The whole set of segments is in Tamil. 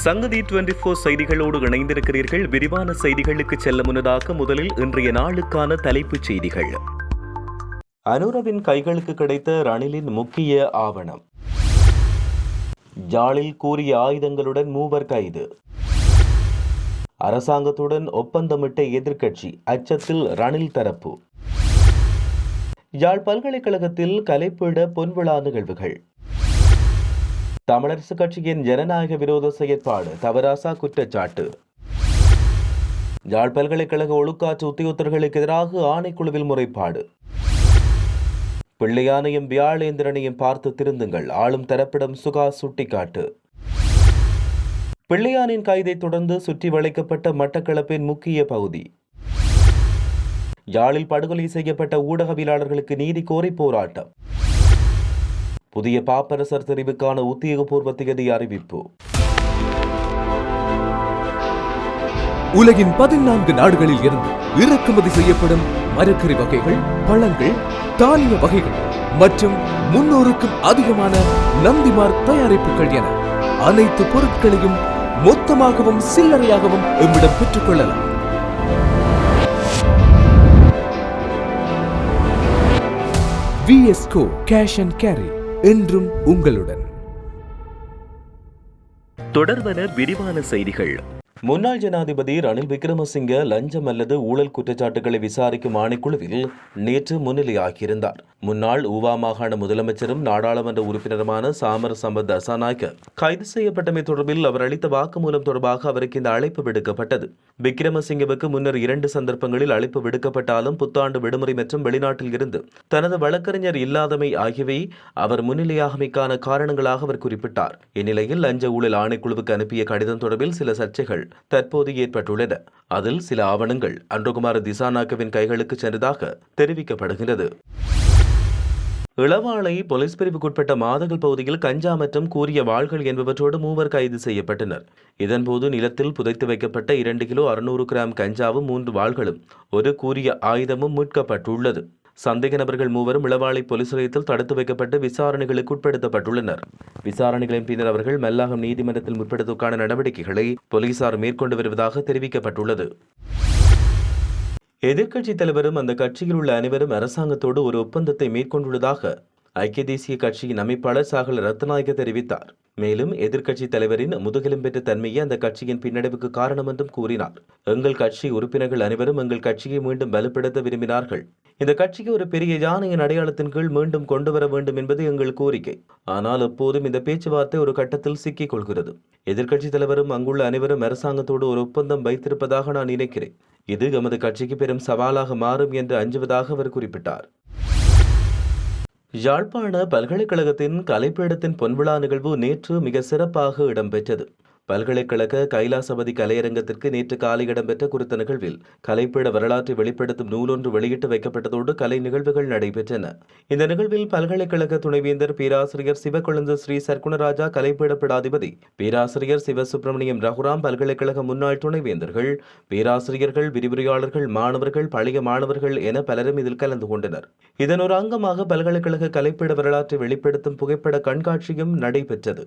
சங்கதி 24 செய்திகளோடு இணைந்திருக்கிறீர்கள். விரிவான செய்திகளுக்கு செல்ல முன்னதாக முதலில் இன்றைய நாளுக்கான தலைப்புச் செய்திகள். அனுரவின் கைகளுக்கு கிடைத்த ரணிலின் முக்கிய ஆவணம். யாழில் கூறிய ஆயுதங்களுடன் 3 கைது. அரசாங்கத்துடன் ஒப்பந்தமிட்ட எதிர்க்கட்சி அச்சத்தில் ரணில் தரப்பு. யாழ் பல்கலைக்கழகத்தில் கலைப்பீட பொன்விழா நிகழ்வுகள். தமிழரசு கட்சியின் ஜனநாயக விரோத செயற்பாடு தவராசா குற்றச்சாட்டு. யாழ் பல்கலைக்கழக ஒழுக்காற்று உத்தியோகத்தர்களுக்கு எதிராக ஆணைக்குழுவில் முறைப்பாடு. பிள்ளையானையும் வியாழேந்திரனையும் பார்த்து திருந்துங்கள், ஆளும் தரப்பிடம் சுகா சுட்டிக்காட்டு. பிள்ளையானின் கைதை தொடர்ந்து சுற்றி வளைக்கப்பட்ட மட்டக்களப்பின் முக்கிய பகுதி. யாழில் படுகொலை செய்யப்பட்ட ஊடகவியலாளர்களுக்கு நீதி கோரி போராட்டம். புதிய பாப்பரசர் தெரிவுக்கான உத்தியோகபூர்வ தேதி அறிவிப்பு. உலகின் 14 நாடுகளில் இருந்து இறக்குமதி செய்யப்படும் மரக்கறி வகைகள், பழங்கள், தானிய வகைகள் மற்றும் 300க்கும் அதிகமான நந்திமார் தயாரிப்புகள் என அனைத்து பொருட்களையும் மொத்தமாகவும் சில்லறையாகவும் எம்மிடம் பெற்றுக் கொள்ளலாம். VSCO கேஷ் அண்ட் கேரி என்றும் உங்களுடன். தொடர்வன விரிவான செய்திகள். முன்னாள் ஜனாதிபதி ரணில் விக்ரமசிங்க லஞ்சம் அல்லது ஊழல் குற்றச்சாட்டுகளை விசாரிக்கும் ஆணைக்குழுவில் நேற்று முன்னிலையாகியிருந்தார். முன்னாள் ஊவா மாகாண முதலமைச்சரும் நாடாளுமன்ற உறுப்பினருமான சாமர சம்பத் தசாநாயக்க கைது செய்யப்பட்டமை தொடர்பில் அவர் அளித்த வாக்குமூலம் தொடர்பாக அவருக்கு இந்த அழைப்பு விடுக்கப்பட்டது. விக்ரமசிங்கவுக்கு முன்னர் 2 சந்தர்ப்பங்களில் அழைப்பு விடுக்கப்பட்டாலும் புத்தாண்டு விடுமுறை மற்றும் வெளிநாட்டில் இருந்து தனது வழக்கறிஞர் இல்லாதமை ஆகியவை அவர் முன்னிலையாகமைக்கான காரணங்களாக அவர் குறிப்பிட்டார். இந்நிலையில் லஞ்ச ஊழல் ஆணைக்குழுவுக்கு அனுப்பிய கடிதம் தொடர்பில் சில சர்ச்சைகள் தற்போது ஏற்பட்டுள்ளன. அதில் சில ஆவணங்கள் அன்றுகுமார திசாநாயக்கவின் கைகளுக்கு சென்றதாக தெரிவிக்கப்படுகிறது. இளவாளை போலீஸ் பிரிவுக்குட்பட்ட மாதகள் பகுதியில் கஞ்சா மற்றும் கூறிய வாள்கள் என்பவற்றோடு 3 கைது செய்யப்பட்டனர். இதன்போது நிலத்தில் புதைத்து வைக்கப்பட்ட 2 கிலோ 600 கிராம் கஞ்சாவும் 3 வாள்களும் ஒரு கூறிய ஆயுதமும் மீட்கப்பட்டுள்ளது. சந்தேக நபர்கள் 3 இளவாளை போலீஸ் நிலையத்தில் தடுத்து வைக்கப்பட்டு விசாரணைகளுக்கு உட்படுத்தப்பட்டுள்ளனர். விசாரணைகளின் பின்னர் அவர்கள் மெல்லாகம் நீதிமன்றத்தில் முற்படுவதற்கான நடவடிக்கைகளை போலீசார் மேற்கொண்டு வருவதாக தெரிவிக்கப்பட்டுள்ளது. எதிர்க்கட்சித் தலைவரும் அந்த கட்சியில் உள்ள அனைவரும் அரசாங்கத்தோடு ஒரு ஒப்பந்தத்தை மேற்கொண்டுள்ளதாக ஐக்கிய தேசிய கட்சியின் அமைப்பாளர் சாகல ரத்நாயக்க தெரிவித்தார். மேலும் எதிர்க்கட்சித் தலைவரின் முதுகெலும்பெற்ற தன்மையே அந்த கட்சியின் பின்னடைவுக்கு காரணம் என்றும் கூறினார். எங்கள் கட்சி உறுப்பினர்கள் அனைவரும் எங்கள் கட்சியை மீண்டும் வலுப்படுத்த விரும்பினார்கள். இந்த கட்சிக்கு ஒரு பெரிய யானையின் அடையாளத்தின் கீழ் மீண்டும் கொண்டு வர வேண்டும் என்பது எங்கள் கோரிக்கை. ஆனால் எப்போதும் இந்த பேச்சுவார்த்தை ஒரு கட்டத்தில் சிக்கிக் கொள்கிறது. எதிர்க்கட்சித் தலைவரும் அங்குள்ள அனைவரும் அரசாங்கத்தோடு ஒரு ஒப்பந்தம் வைத்திருப்பதாக நான் நினைக்கிறேன். இது எமது கட்சிக்கு பெரும் சவாலாக மாறும் என்று அஞ்சுவதாக அவர் குறிப்பிட்டார். யாழ்ப்பாண பல்கலைக்கழகத்தின் கலைப்பீடத்தின் பொன்விழா நிகழ்வு நேற்று மிக சிறப்பாக இடம்பெற்றது. பல்கலைக்கழக கைலாசபதி கலையரங்கத்திற்கு நேற்று காலை இடம்பெற்ற குறித்த நிகழ்வில் கலைப்பீட வரலாற்றை வெளிப்படுத்தும் நூலொன்று வெளியிட்டு வைக்கப்பட்டதோடு கலை நிகழ்வுகள் நடைபெற்றன. இந்த நிகழ்வில் பல்கலைக்கழக துணைவேந்தர் பேராசிரியர் சிவக்கொழுந்து ஸ்ரீ சர்க்குணராஜா, கலைப்பீட பீடாதிபதி பேராசிரியர் சிவசுப்பிரமணியம் ரகுராம், பல்கலைக்கழக முன்னாள் துணைவேந்தர்கள், பேராசிரியர்கள், விரிவுரையாளர்கள், மாணவர்கள், பழைய மாணவர்கள் என பலரும் இதில் கலந்து கொண்டனர். இதன் ஒரு அங்கமாக பல்கலைக்கழக கலைப்பீட வரலாற்றை வெளிப்படுத்தும் புகைப்பட கண்காட்சியும் நடைபெற்றது.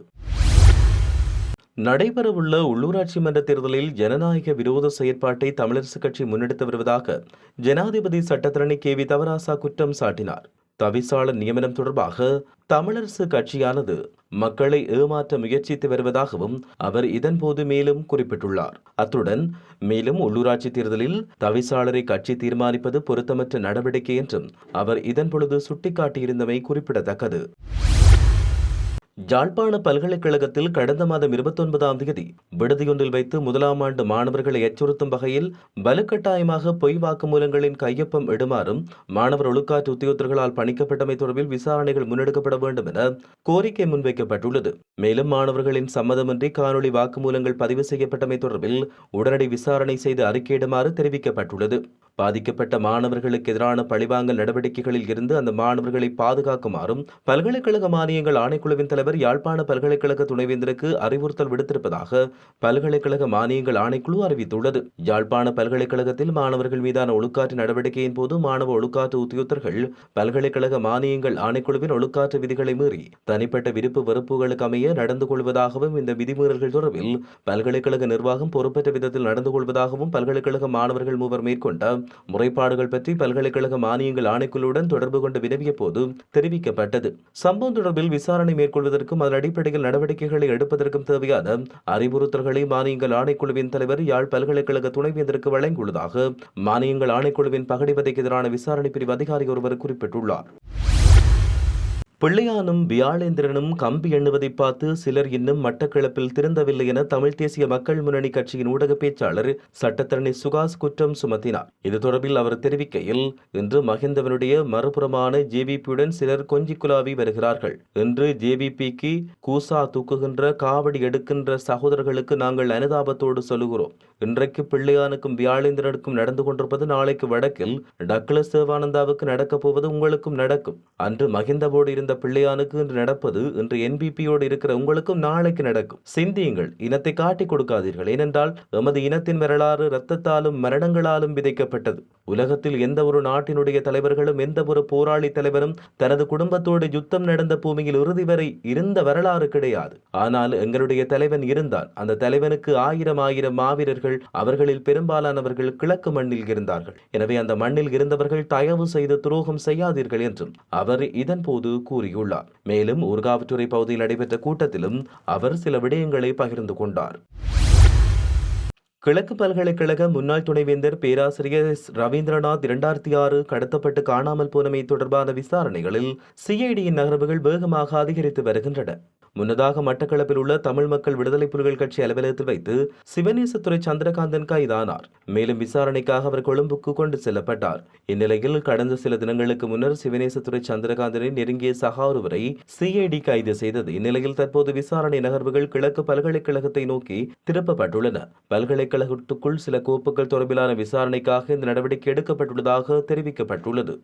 நடைபெறவுள்ள உள்ளூராட்சி மன்ற தேர்தலில் ஜனநாயக விரோத செயற்பாட்டை தமிழரசு கட்சி முன்னெடுத்து வருவதாக ஜனாதிபதி சட்டத்தரணி KV தவராசா குற்றம் சாட்டினார். தவிசாளர் நியமனம் தொடர்பாக தமிழரசு கட்சியானது மக்களை ஏமாற்ற முயற்சித்து வருவதாகவும் அவர் இதன்போது மேலும் குறிப்பிட்டுள்ளார். அத்துடன் மேலும் உள்ளூராட்சி தேர்தலில் தவிசாளரை கட்சி தீர்மானிப்பது பொருத்தமற்ற நடவடிக்கை என்றும் அவர் இதன்பொழுது சுட்டிக்காட்டியிருந்தமை குறிப்பிடத்தக்கது. யாழ்ப்பாண பல்கலைக்கழகத்தில் கடந்த மாதம் 29ஆம் தேதி விடுதியொன்றில் வைத்து 1ஆம் ஆண்டு மாணவர்களை அச்சுறுத்தும் வகையில் வலுக்கட்டாயமாக பொய் வாக்குமூலங்களின் கையொப்பம் இடுமாறும் மாணவர் ஒழுக்காற்று உத்தியோகத்தர்களால் பணிக்கப்பட்டமை தொடர்பில் விசாரணைகள் முன்னெடுக்கப்பட வேண்டும் என கோரிக்கை முன்வைக்கப்பட்டுள்ளது. மேலும் மாணவர்களின் சம்மதமின்றி காணொலி வாக்குமூலங்கள் பதிவு செய்யப்பட்டமை தொடர்பில் உடனடி விசாரணை செய்து அறிக்கையிடுமாறு தெரிவிக்கப்பட்டுள்ளது. பாதிக்கப்பட்ட மாணவர்களுக்கு எதிரான பழிவாங்கல் நடவடிக்கைகளில் இருந்து அந்த மாணவர்களை பாதுகாக்குமாறும் பல்கலைக்கழக மானியங்கள் ஆணைக்குழுவின் தலைவர் யாழ்ப்பாண பல்கலைக்கழக துணைவேந்தருக்கு அறிவுறுத்தல் விடுத்திருப்பதாக பல்கலைக்கழக மானியங்கள் ஆணைக்குழு அறிவித்துள்ளது. யாழ்ப்பாண பல்கலைக்கழகத்தில் மாணவர்கள் மீதான ஒழுக்காற்று நடவடிக்கையின் போது மாணவ ஒழுக்காற்று உத்தியோகத்தர்கள் பல்கலைக்கழக மானியங்கள் ஆணைக்குழுவின் ஒழுக்காற்று விதிகளை மீறி தனிப்பட்ட விருப்பு வெறுப்புகளுக்கு அமைய நடந்து கொள்வதாகவும் இந்த விதிமீறல்கள் தொடர்பில் பல்கலைக்கழக நிர்வாகம் பொறுப்பற்ற விதத்தில் நடந்து கொள்வதாகவும் பல்கலைக்கழக மாணவர்கள் மூவர் மேற்கொண்ட முறைப்பாடுகள் பற்றி பல்கலைக்கழக மானியங்கள் ஆணைக்குழுவுடன் தொடர்பு கொண்டு வினவிய போது தெரிவிக்கப்பட்டது. சம்பவம் தொடர்பில் விசாரணை மேற்கொள்வதற்கும் அதன் அடிப்படையில் நடவடிக்கைகளை எடுப்பதற்கும் தேவையான அறிவுறுத்தல்களை மானியங்கள் ஆணைக்குழுவின் தலைவர் யாழ் பல்கலைக்கழக துணைவேந்தருக்கு வழங்கியுள்ளதாக மானியங்கள் ஆணைக்குழுவின் பகடிவதைக்கு எதிரான விசாரணை பிரிவு அதிகாரி ஒருவர் குறிப்பிட்டுள்ளார். பிள்ளையானும் வியாழேந்திரனும் கம்பி எண்ணுவதை பார்த்து சிலர் இன்னும் மட்டக்களப்பில் திருந்தவில்லை என தமிழ் தேசிய மக்கள் முன்னணி கட்சியின் ஊடக பேச்சாளர் சட்டத்தரணி சுகாஸ் குற்றம் சுமத்தினார். இது தொடர்பில் அவர் தெரிவிக்கையில், இன்று மஹிந்தவனுடைய மறுபுறமான ஜேவிபியுடன் சிலர் கொஞ்சி குலாவி வருகிறார்கள். இன்று ஜேவிபிக்கு கூசா தூக்குகின்ற காவடி எடுக்கின்ற சகோதரர்களுக்கு நாங்கள் அனுதாபத்தோடு சொல்லுகிறோம். இன்றைக்கு பிள்ளையானுக்கும் வியாழேந்திரனுக்கும் நடந்து கொண்டிருப்பது நாளைக்கு வடக்கில் டக்ளஸ் தேவானந்தாவுக்கு நடக்கப் போவது உங்களுக்கும் நடக்கும். அன்று மஹிந்தவோடு இருந்த பிள்ளையானுக்கு இன்று நடப்பது இன்று என்பிபியோடு இருக்கிற உங்களுக்கும் நாளைக்கு நடக்கும். சிந்தியுங்கள், இனத்தை காட்டிக் கொடுக்காதீர்கள். ஏனென்றால் எமது இனத்தின் வரலாறு இரத்தத்தாலும் மரணங்களாலும் விதைக்கப்பட்டது. உலகத்தில் எந்த ஒரு நாட்டினுடைய தலைவர்களும் எந்த ஒரு போராளி தலைவரும் தனது குடும்பத்தோடு யுத்தம் நடந்த பூமியில் இறுதி வரை இருந்த வரலாறு கிடையாது. ஆனால் எங்களுடைய தலைவன் இருந்தான். அந்த தலைவனுக்கு ஆயிரம் மாவீரர்கள், அவர்களில் பெரும்பாலானவர்கள் கிழக்கு மண்ணில் இருந்தார்கள். எனவே அந்த மண்ணில் இருந்தவர்கள் தயவு செய்து துரோகம் செய்யாதீர்கள் என்றும் அவர் இதன் போது கூறியுள்ளார். மேலும் ஊர்காவற்றுறை பகுதியில் நடைபெற்ற கூட்டத்திலும் அவர் சில விடயங்களை பகிர்ந்து கொண்டார். கிழக்கு பல்கலைக்கழக முன்னாள் துணைவேந்தர் பேராசிரியர் ரவீந்திரநாத் 2006 கடத்தப்பட்டு காணாமல் போனமை தொடர்பான விசாரணைகளில் சிஐடியின் நகர்வுகள் வேகமாக அதிகரித்து வருகின்றன. முன்னதாக மட்டக்களப்பில் உள்ள தமிழ் மக்கள் விடுதலை புலிகள் கட்சி அலுவலகத்தில் வைத்து சிவநேசத்துறை சந்திரகாந்தன் கைதானார். மேலும் விசாரணைக்காக அவர் கொழும்புக்கு கொண்டு செல்லப்பட்டார். இந்நிலையில் கடந்த சில தினங்களுக்கு முன்னர் சிவநேசத்துறை சந்திரகாந்தனின் நெருங்கிய சகா ஒருவரை சிஐடி கைது செய்தது. இந்நிலையில் தற்போது விசாரணை நகர்வுகள் கிழக்கு பல்கலைக்கழகத்தை நோக்கி திருப்பப்பட்டுள்ளன. பல்கலைக்கழகத்துக்குள் சில கோப்புகள் தொடர்பிலான விசாரணைக்காக இந்த நடவடிக்கை எடுக்கப்பட்டுள்ளதாக தெரிவிக்கப்பட்டுள்ளது.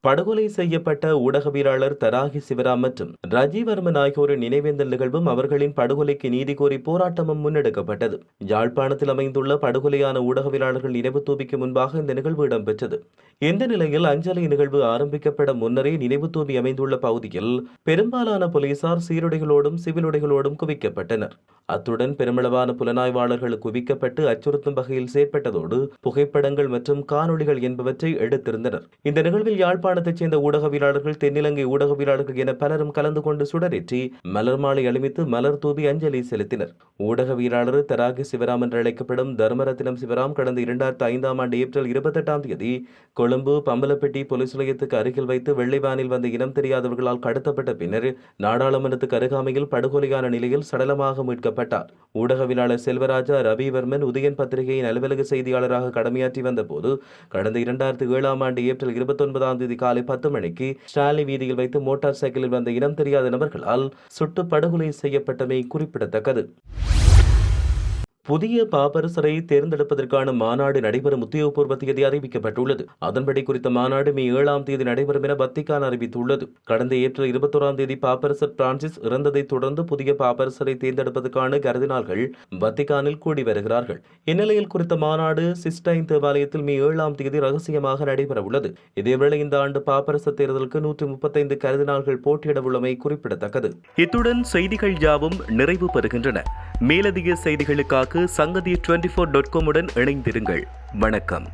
படுகொலை செய்யப்பட்ட ஊடகவியலாளர் தராகி சிவராம் மற்றும் ரஜீவர்மன் ஆகியோரின் நினைவேந்தல் நிகழ்வும் அவர்களின் படுகொலைக்கு நீதி கோரி போராட்டமும் முன்னெடுக்கப்பட்டது. யாழ்ப்பாணத்தில் அமைந்துள்ள படுகொலையான ஊடகவியலாளர்கள் நினைவு தூபிக்கு முன்பாக இந்த நிகழ்வு இடம்பெற்றது. இந்த நிலையில் அஞ்சலி நிகழ்வு ஆரம்பிக்கப்பட முன்னரே நினைவு தூபி அமைந்துள்ள பகுதியில் பெரும்பாலான போலீசார் சீருடைகளோடும் சிவில் உடைகளோடும் குவிக்கப்பட்டனர். அத்துடன் பெருமளவான புலனாய்வாளர்கள் குவிக்கப்பட்டு அச்சுறுத்தும் வகையில் செயற்பட்டதோடு புகைப்படங்கள் மற்றும் காணொளிகள் என்பவற்றை எடுத்திருந்தனர். இந்த நிகழ்வில் யாழ்ப்பாணத்தைச் சேர்ந்த ஊடகவியலாளர்கள், தென்னிலங்கை ஊடகவியலாளர்கள் என பலரும் கலந்து கொண்டு சுடரேற்றி மலர் மாலை அணிவித்து மலர் தூவி அஞ்சலி செலுத்தினர். ஊடகவியலாளர் தராகி சிவராம் என்று அழைக்கப்படும் தர்மரத்னம் சிவராம் கடந்த 2005ஆம் ஆண்டு ஏப்ரல் 28ஆம் தேதி கொழும்பு பம்பலப்பட்டி போலீஸ் நிலையத்துக்கு அருகில் வைத்து வெள்ளை வானில் வந்த இனம் தெரியாதவர்களால் கடத்தப்பட்ட பின்னர் நாடாளுமன்றத்துக்கு அருகாமையில் படுகொலையான நிலையில் சடலமாக மீட்கப்பட்டார். ஊடகவியலாளர் செல்வராஜா ரவிவர்மன் உதயன் பத்திரிகையின் அலுவலக செய்தியாளராக கடமையாற்றி வந்த போது கடந்த 2007ஆம் ஆண்டு ஏப்ரல் 29ஆம் தேதி காலை 10 மணிக்கு ஸ்டாலின் வீதியில் வைத்து மோட்டார் சைக்கிளில் வந்த இனம் தெரியாத நபர்களால் சுட்டு படுகொலை செய்யப்பட்டமை குறிப்பிடத்தக்கது. புதிய பாப்பரசரை தேர்ந்தெடுப்பதற்கான மாநாடு நடைபெறும் உத்தியோகபூர்வ தேதி அறிவிக்கப்பட்டுள்ளது. அதன்படி குறித்த மாநாடு மே 7ஆம் தேதி நடைபெறும் என வத்திக்கான் அறிவித்துள்ளது. கடந்த ஏப்ரல் 21ஆம் தேதி பாப்பரசர் பிரான்சிஸ் இறந்ததை தொடர்ந்து புதிய பாப்பரசரை தேர்ந்தெடுப்பதற்கான கர்தினால்கள் வத்திக்கானில் கூடி வருகிறார்கள். இந்நிலையில் குறித்த மாநாடு சிஸ்டைன் தேவாலயத்தில் மே 7ஆம் தேதி ரகசியமாக நடைபெற உள்ளது. இதேவேளை இந்த ஆண்டு பாப்பரசர் தேர்தலுக்கு 135 கர்தினால்கள் போட்டியிட உள்ளமை குறிப்பிடத்தக்கது. இத்துடன் செய்திகள் யாவும் நிறைவு பெறுகின்றன. மேலதிக செய்திகளுக்காக சங்கதி24.com உடன் இணைந்திருங்கள். வணக்கம்.